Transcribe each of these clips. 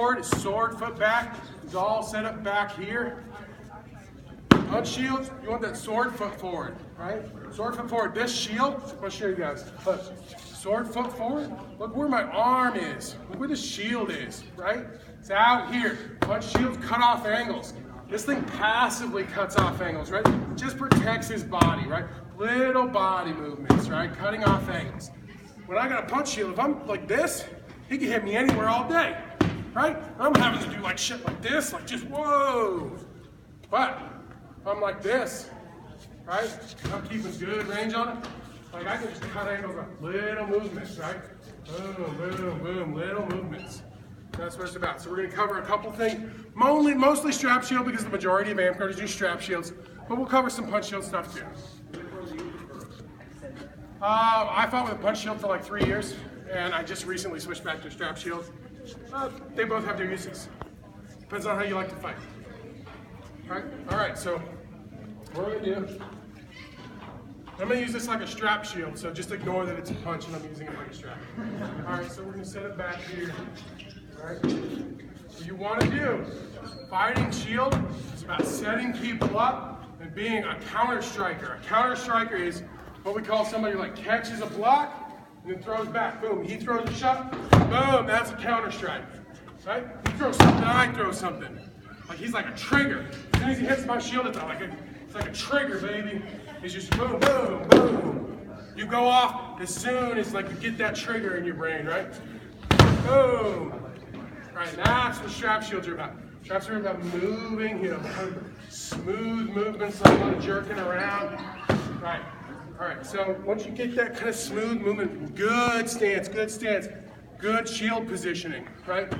forward is sword, foot back. It's all set up back here. On shields, you want that sword, foot forward, right? Sword, foot forward. This shield, I'll show you guys. Look, sword, foot forward. Look where my arm is. Look where the shield is, right? It's out here. Punch shields, cut off angles. This thing passively cuts off angles, right? Just protects his body, right? Little body movements, right? Cutting off angles. When I got a punch shield, if I'm like this, he can hit me anywhere all day, right? I'm having to do like shit like this, like just whoa. But if I'm like this, right? I'm keeping good range on it. Like I can just cut angles with little movements, right? Boom, boom, boom, little movements. That's what it's about. So we're going to cover a couple things. Mostly strap shield because the majority of amp guarders do strap shields, but we'll cover some punch shield stuff too. I fought with a punch shield for like 3 years, and I just recently switched back to strap shield. They both have their uses. Depends on how you like to fight. All right, so what we're going to do, I'm going to use this like a strap shield, so just ignore that it's a punch and I'm using it like a strap. All right, so we're going to set it back here. All right, what you want to do, fighting shield is about setting people up and being a counter striker. A counter striker is what we call somebody who like catches a block and then throws back. Boom, he throws a shot, boom, that's a counter strike. Right? He throws something, I throw something. Like he's like a trigger. As soon as he hits my shield, it's like a trigger, baby. It's just boom, boom, boom. You go off as soon as like you get that trigger in your brain, right? Boom. Right, that's what strap shields are about. Straps are about moving, smooth movements, not a lot of jerking around. Right. All right, so once you get that kind of smooth movement, good stance, good shield positioning, right?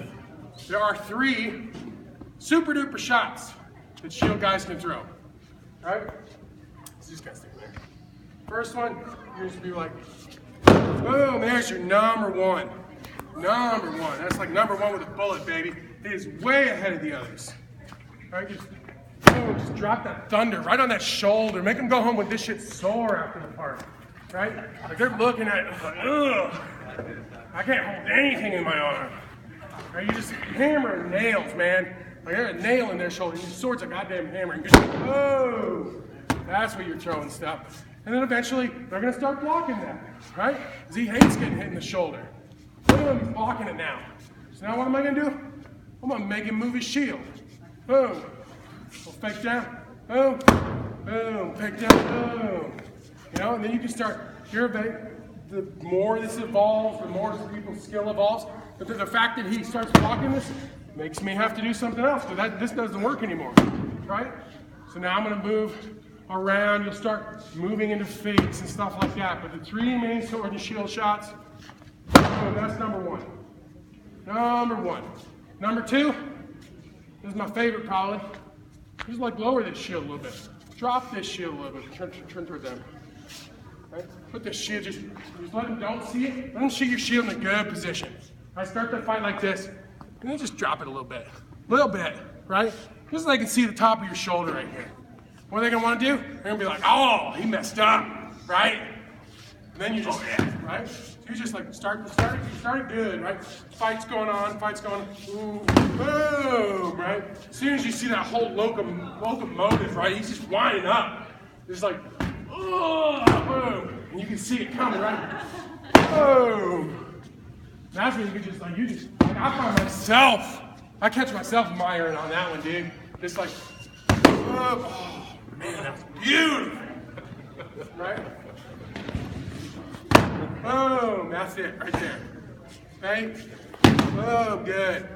There are 3 super duper shots that shield guys can throw, right? So just guys think there. First one, you're just be like, boom, there's your number one. Number one, that's like number 1 with a bullet, baby. It is way ahead of the others. All right, just drop that thunder right on that shoulder. Make them go home with this shit sore after the party, right? Like they're looking at it like, ugh, I can't hold anything in my arm. Right? You just hammer nails, man. Like there's a nail in their shoulder. Your sword's a goddamn hammer. And you just, oh, that's what you're throwing stuff. And then eventually they're gonna start blocking that, right? Because he hates getting hit in the shoulder. Boom, he's blocking it now. So now what am I gonna do? I'm gonna make him move his shield. Boom. We'll fake down. Boom. Boom. Fake down. Boom. And then you can start. The more this evolves, the more people's skill evolves. But the fact that he starts blocking this makes me have to do something else because this doesn't work anymore, right? So now I'm gonna move around. You'll start moving into fakes and stuff like that. But the 3 main sword and shield shots. Boom, that's number 1. Number 1. Number 2, this is my favorite probably. Just like lower this shield a little bit. Drop this shield a little bit. Turn toward them. Right? Put this shield, just let them don't see it. Let them see your shield in a good position. I start the fight like this, and then just drop it a little bit. Right? Just so they can see the top of your shoulder right here. What are they gonna want to do? They're gonna be like, oh, he messed up, right? And then you just, right? You just like start it good, right? Fight's going on. Ooh, boom, right? As soon as you see that whole locomotive, right? He's just winding up. It's like, oh, boom, and you can see it coming, right? Boom. That's when you can just I catch myself admiring on that one, dude. Just like, oh man, that's beautiful, right? Boom, that's it right there. Okay? Boom, good.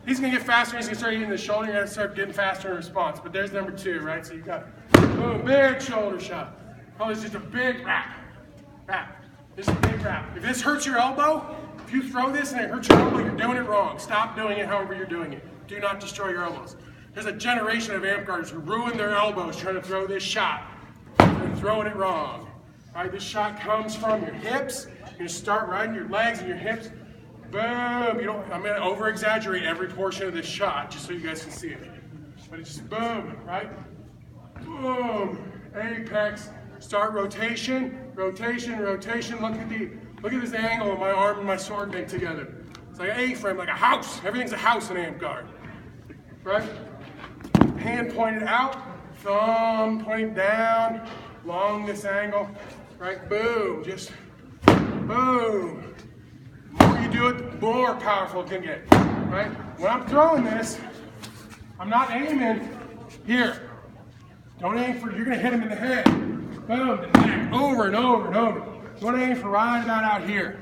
He's gonna get faster, he's gonna start hitting the shoulder, you're gonna start getting faster in response. But there's number 2, right? So you got, boom, big shoulder shot. Oh, it's just a big wrap. This is a big wrap. If this hurts your elbow, if you throw this and it hurts your elbow, you're doing it wrong. Stop doing it however you're doing it. Do not destroy your elbows. There's a generation of amp guarders who ruin their elbows trying to throw this shot. They're throwing it wrong. All right, this shot comes from your hips. You're gonna start right in your legs and your hips. Boom. I'm gonna over exaggerate every portion of this shot just so you guys can see it. But it's just boom, right? Boom. Apex. Start rotation. Look at this angle of my arm and my sword make together. It's like an A-frame, like a house. Everything's a house in amp guard, right? Hand pointed out, thumb pointing down, along this angle, right? Boom, just boom. The more you do it, the more powerful it can get, right? When I'm throwing this, I'm not aiming here. Don't aim for, you're gonna hit him in the head. Boom, the neck, over and over and over. You wanna aim for right about out here.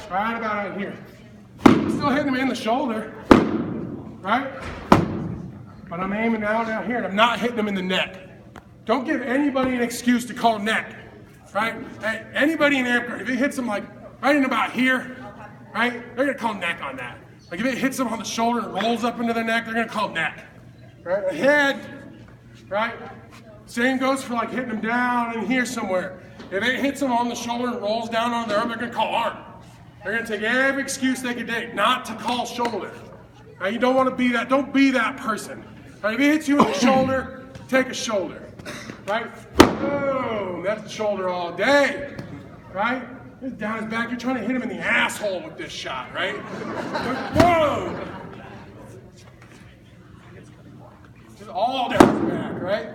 Right about out here. Still hitting him in the shoulder, right? But I'm aiming out here and I'm not hitting him in the neck. Don't give anybody an excuse to call neck, right? Hey, anybody in amp guard, if it hits them like right in about here, right? They're gonna call neck on that. Like if it hits them on the shoulder and rolls up into their neck, they're gonna call neck, right? A head, right? Same goes for like hitting them down in here somewhere. If it hits them on the shoulder and rolls down on their arm, they're gonna call arm. They're gonna take every excuse they can take not to call shoulder. Now you don't wanna be that, don't be that person. Right? If it hits you in the shoulder, take a shoulder, right? Boom, that's the shoulder all day, right? Down his back, you're trying to hit him in the asshole with this shot, right? Boom! Just all down his back, right?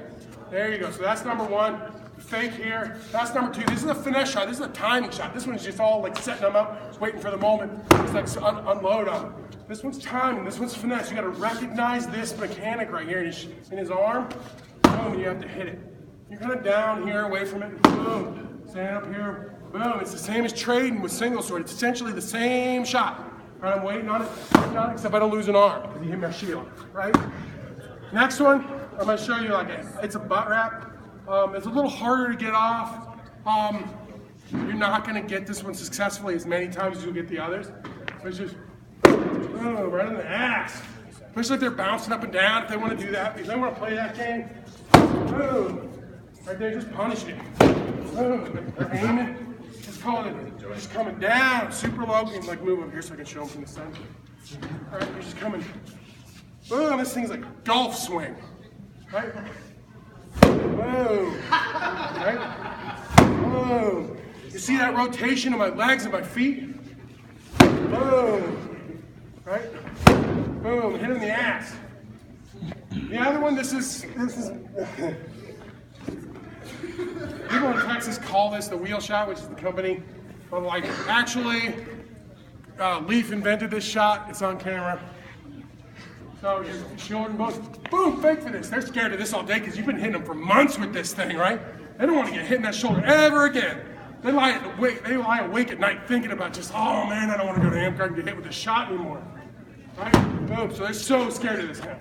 There you go, so that's number one. Fake here. That's number two. This is a finesse shot. This is a timing shot. This one's just all like setting them up, just waiting for the moment. It's like unload on them. This one's timing. This one's finesse. You got to recognize this mechanic right here in his arm. Boom, you have to hit it. You're kind of down here, away from it. Boom. Stand up here. Boom. It's the same as trading with single sword. It's essentially the same shot. Right, I'm waiting on it, except I don't lose an arm because you hit my shield. Right. Next one, I'm going to show you like it's a butt wrap. It's a little harder to get off. You're not going to get this one successfully as many times as you'll get the others. So it's just right in the ass. Especially if they're bouncing up and down, if they want to do that, if they want to play that game. Right there, just punish it. They're aiming. Just calling it. Just coming down, super low. You can like move over here so I can show them from the sun. All right, you're just coming. Boom, this thing's like a golf swing. Right? Boom. Right? Boom. You see that rotation of my legs and my feet? Boom. Right? Boom. Hit him in the ass. The other one, this is people in Texas call this the wheel shot, which is the company. But like actually, Leaf invented this shot. It's on camera. So you're showing boom, fake for this. They're scared of this all day because you've been hitting them for months with this thing, right? They don't want to get hit in that shoulder ever again. They lie awake at night thinking about just, oh man, I don't want to go to amp guard and get hit with this shot anymore. Right? Boom, so they're so scared of this hand.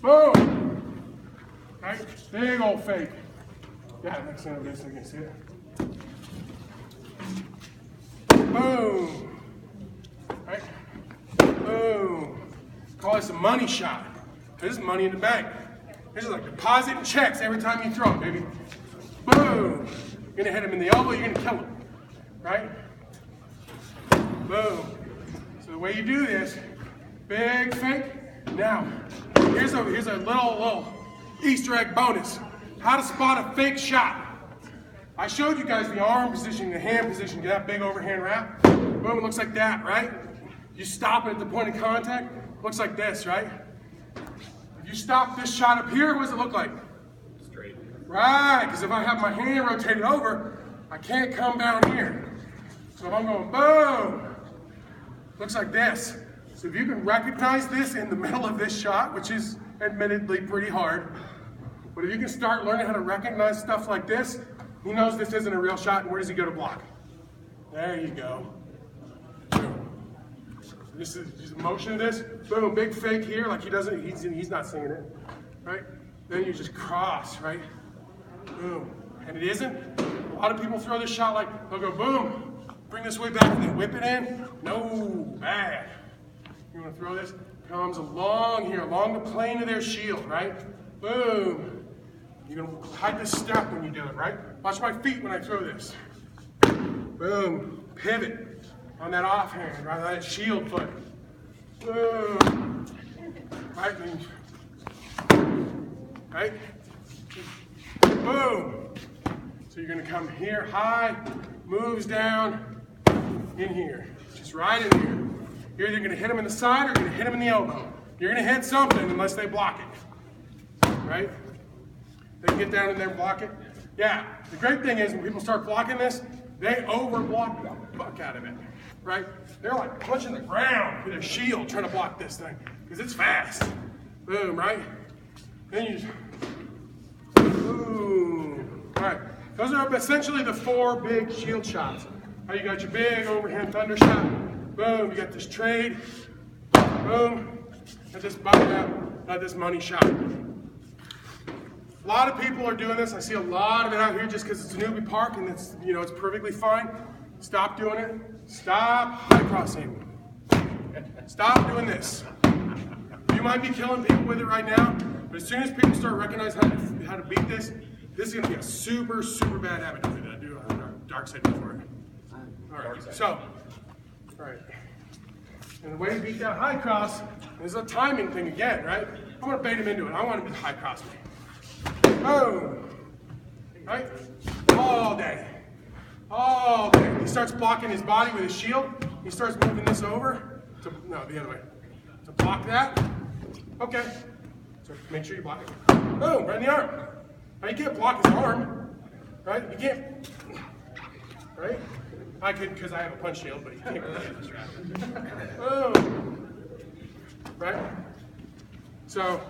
Boom. Right? Big old fake. Yeah, next time this, I can see it. Boom. Right? Boom. Call this a money shot. This is money in the bank. This is like depositing checks every time you throw it, baby. Boom. You're gonna hit him in the elbow, you're gonna kill him. Right? Boom. So the way you do this, big fake. Now, here's a little Easter egg bonus. How to spot a fake shot. I showed you guys the arm position, the hand position, get that big overhand wrap. Boom, it looks like that, right? You stop it at the point of contact. Looks like this, right? If you stop this shot up here, what does it look like? Straight. Right, because if I have my hand rotated over, I can't come down here. So if I'm going boom, looks like this. So if you can recognize this in the middle of this shot, which is admittedly pretty hard, but if you can start learning how to recognize stuff like this, he knows this isn't a real shot, and where does he go to block? There you go. This is just motion of this. Boom, big fake here, like he's not singing it, right? Then you just cross, right? Boom, and it isn't. A lot of people throw this shot like, they'll go boom, bring this way back and then whip it in. No, bad. You wanna throw this? Comes along here, along the plane of their shield, right? Boom. You're gonna hide this step when you do it, right? Watch my feet when I throw this. Boom, pivot. On that offhand, right? That shield foot. Boom. Right? Right? Boom. So you're going to come here high, moves down, in here. Just right in here. You're either going to hit them in the side or you're going to hit them in the elbow. You're going to hit something unless they block it, right? They can get down in there and block it. Yeah, the great thing is when people start blocking this, they over-block the fuck out of it, right? They're like punching the ground with their shield trying to block this thing because it's fast. Boom, right? Then you just, boom. All right, those are essentially the 4 big shield shots. You got your big overhand thunder shot. Boom, you got this trade. Boom, and this button out, this money shot. A lot of people are doing this. I see a lot of it out here just because it's a newbie park and it's, it's perfectly fine. Stop doing it. Stop high crossing. Stop doing this. You might be killing people with it right now, but as soon as people start recognizing how to beat this, this is going to be a super, super bad habit to do on the dark side before it. All right, so, all right. And the way to beat that high cross is a timing thing again, right? I'm going to bait him into it. I want him to high cross me. Boom. Right? All day. All day. He starts blocking his body with his shield. He starts moving this over. No, the other way. To block that. Okay. So make sure you block it. Boom. Right in the arm. Now you can't block his arm. Right? You can't. Right? I could because I have a punch shield, but you can't get this right. Boom. Right? So,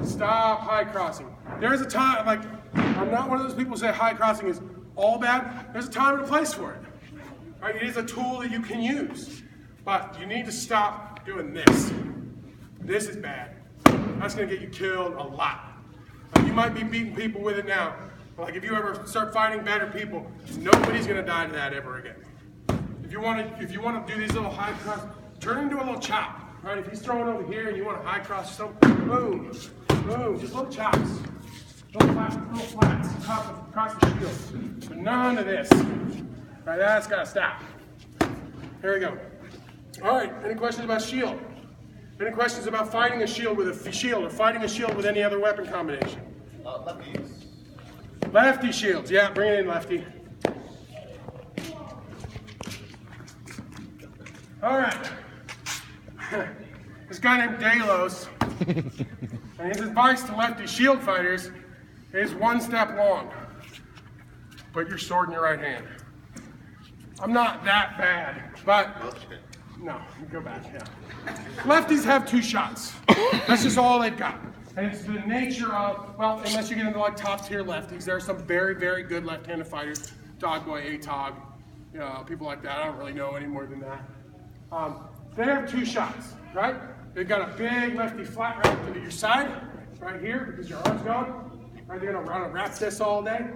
stop high crossing. There's a time, like, I'm not one of those people who say high crossing is all bad. There's a time and a place for it. Right? It is a tool that you can use. But you need to stop doing this. This is bad. That's going to get you killed a lot. You might be beating people with it now. Like if you ever start fighting better people, nobody's going to die to that ever again. If you want to do these little high cross, turn into a little chop. Right? If he's throwing over here and you want to high cross something, boom, boom, just little chops. Little flats, across the shield. But none of this. Right, that's got to stop. Here we go. All right, any questions about shield? Any questions about fighting a shield with a shield or fighting a shield with any other weapon combination? Lefties. Lefty shields, yeah, bring it in, lefty. All right. This guy named Delos, and his advice to lefty shield fighters is 1 step long. Put your sword in your right hand. I'm not that bad, but no, go back, yeah. Lefties have 2 shots. That's just all they've got. And it's the nature of, well, unless you get into like top tier lefties, there are some very, very good left-handed fighters, Dogboy, Atog, people like that. I don't really know any more than that. They have 2 shots, right? They've got a big lefty flat right to your side, right here, because your arm's gone. Right, they're gonna wrap this all day.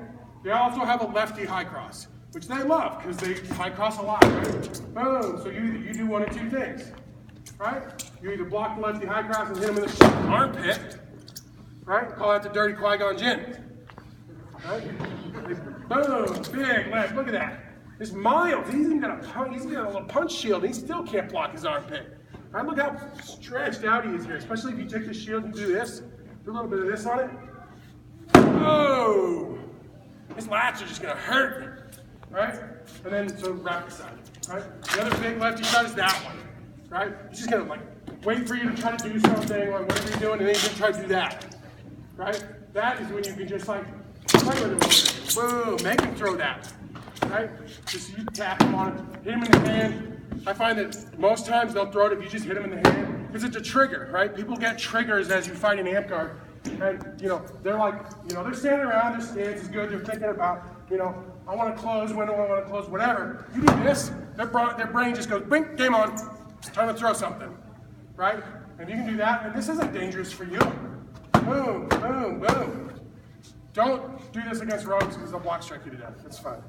They also have a lefty high cross, which they love because they high cross a lot, right? Boom. So you do one of 2 things, right? You either block the lefty high cross and hit him in the armpit, right? Call that the dirty Qui-Gon Jinn. Right? Boom, big left. Look at that. It's mild. He's even got a little punch shield. And he still can't block his armpit. Right? Look how stretched out he is here. Especially if you take the shield and do this, do a little bit of this on it. Oh, his lats are just gonna hurt, right? And then so wrap the side, right? The other big lefty shot is that one, right? He's just gonna like wait for you to try to do something or whatever you're doing, and then he's gonna try to do that, right? That is when you can just like play with him, boom, make him throw that, right? Just you tap him on it, hit him in the hand. I find that most times they'll throw it if you just hit him in the hand because it's a trigger, right? People get triggers as you fight an amp guard. And, they're like, they're standing around, their stance is good, they're thinking about, I want to close, when do I want to close, whatever. You do this, their brain just goes, bing, game on, time to throw something, right? And you can do that, and this isn't dangerous for you. Boom, boom, boom. Don't do this against rogues because they'll block strike you to death, that's fine.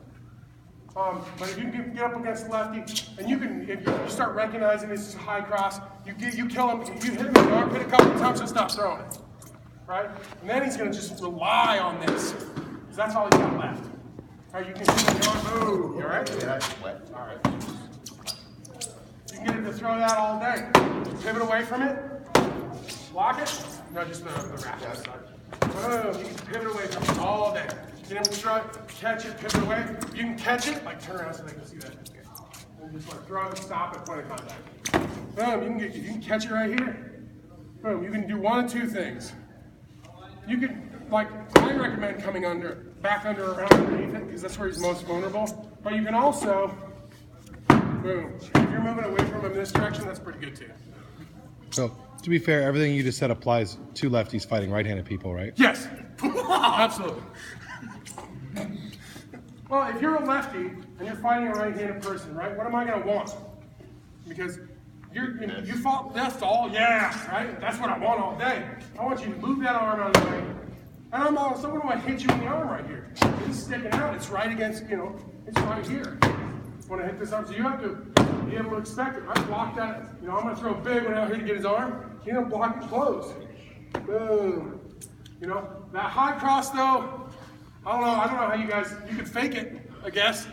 But if you can get up against lefty, and if you start recognizing this is a high cross, you kill him, you hit him in the armpit a couple of times, he'll stop throwing it. Right? And then he's going to just rely on this, because that's all he's got left. All right, you can see him move. You all right? Yeah. All right. You can get him to throw that all day. Pivot away from it. Block it. No, just the wrap. Boom. You can pivot away from it all day. Get him to throw it, catch it, pivot away. You can catch it, like turn around so they can see that. And just like throw it, stop it, point of contact. Boom, you can catch it right here. Boom, you can do one of two things. You can, like, I recommend coming back under around underneath it, because that's where he's most vulnerable. But you can also, boom, if you're moving away from him in this direction, that's pretty good too. So, to be fair, everything you just said applies to lefties fighting right-handed people, right? Yes, absolutely. Well, if you're a lefty and you're fighting a right-handed person, right, what am I going to want? Because you fought left right? That's what I want all day. I want you to move that arm out of the way. And I'm also going to hit you in the arm right here. It's sticking out. It's right against, it's right here. When I hit this arm, so you have to be able to expect it. I block that. I'm going to throw a big one out here to get his arm. He's going to block it close. Boom. That high cross though, I don't know how you could fake it, I guess.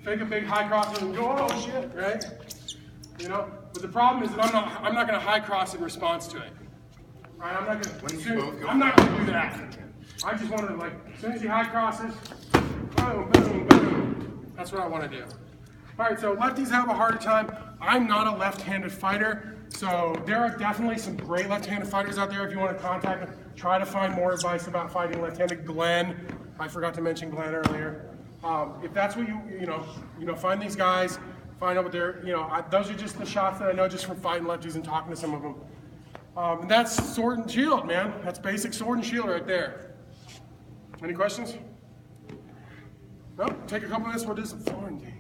Fake a big high cross and go, oh shit, right? But the problem is that I'm not going to high cross in response to it. Right? I'm not going to do that. I just want to, like, as soon as he high crosses, boom, boom, boom. That's what I want to do. All right, so lefties have a harder time. I'm not a left-handed fighter, so there are definitely some great left-handed fighters out there. If you want to contact them, try to find more advice about fighting left-handed. Glenn, I forgot to mention Glenn earlier. If that's what you find these guys, find out what they're, those are just the shots that I know just from fighting lefties and talking to some of them. And that's sword and shield, man. That's basic sword and shield right there. Any questions? No? Take a couple minutes, we'll do some foreign games.